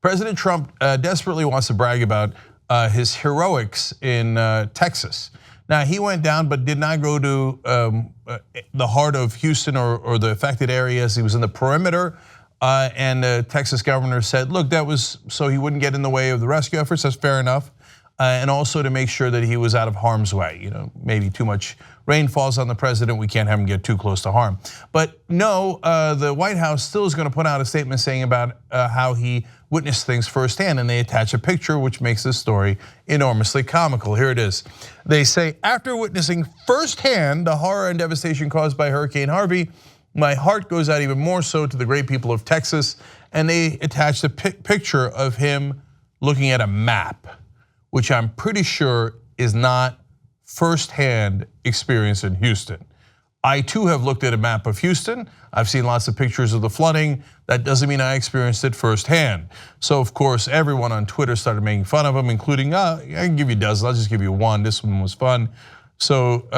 President Trump desperately wants to brag about his heroics in Texas. Now, he went down but did not go to the heart of Houston or the affected areas. He was in the perimeter, and the Texas governor said, look, that was so he wouldn't get in the way of the rescue efforts. That's fair enough. And also to make sure that he was out of harm's way. You know, maybe too much rain falls on the president, we can't have him get too close to harm. But no, the White House still is going to put out a statement saying about how he witnessed things firsthand, and they attach a picture which makes this story enormously comical. Here it is. They say, after witnessing firsthand the horror and devastation caused by Hurricane Harvey, my heart goes out even more so to the great people of Texas. And they attached a picture of him looking at a map, which I'm pretty sure is not firsthand experience in Houston. I too have looked at a map of Houston. I've seen lots of pictures of the flooding. That doesn't mean I experienced it firsthand. So of course, everyone on Twitter started making fun of him, including, I can give you dozens, I'll just give you one. This one was fun. So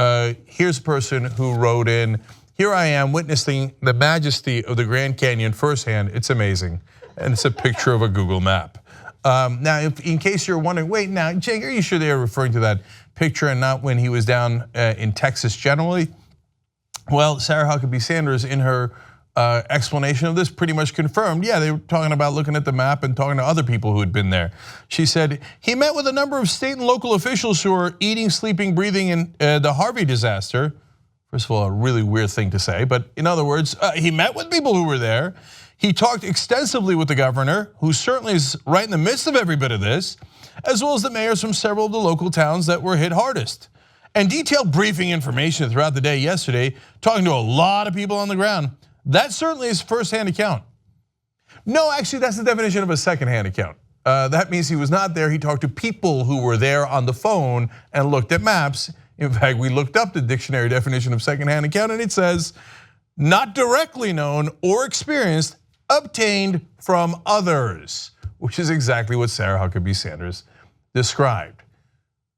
here's a person who wrote in, here I am witnessing the majesty of the Grand Canyon firsthand. It's amazing. And it's a picture of a Google map. Now, in case you're wondering, wait, now, Cenk, are you sure they are referring to that picture and not when he was down in Texas generally? Well, Sarah Huckabee Sanders, in her explanation of this, pretty much confirmed, yeah, they were talking about looking at the map and talking to other people who had been there. She said, he met with a number of state and local officials who are eating, sleeping, breathing in the Harvey disaster. First of all, a really weird thing to say, but in other words, he met with people who were there. He talked extensively with the governor, who certainly is right in the midst of every bit of this, as well as the mayors from several of the local towns that were hit hardest. And detailed briefing information throughout the day yesterday, talking to a lot of people on the ground. That certainly is firsthand account. No, actually, that's the definition of a secondhand account. That means he was not there. He talked to people who were there on the phone and looked at maps. In fact, we looked up the dictionary definition of secondhand account, and it says, not directly known or experienced, obtained from others, which is exactly what Sarah Huckabee Sanders described.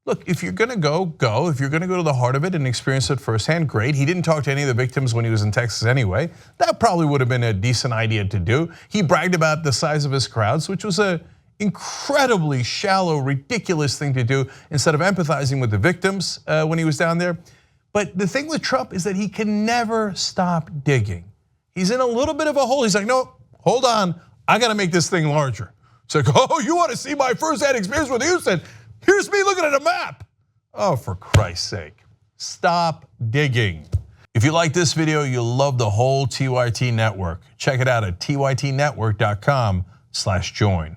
Look, if you're gonna go. If you're gonna go to the heart of it and experience it firsthand, great. He didn't talk to any of the victims when he was in Texas anyway. That probably would have been a decent idea to do. He bragged about the size of his crowds, which was an incredibly shallow, ridiculous thing to do instead of empathizing with the victims when he was down there. But the thing with Trump is that he can never stop digging. He's in a little bit of a hole. He's like, no, hold on, I gotta make this thing larger. It's like, oh, you wanna see my firsthand experience with Houston? Here's me looking at a map. Oh, for Christ's sake, stop digging. If you like this video, you'll love the whole TYT network. Check it out at tytnetwork.com/join.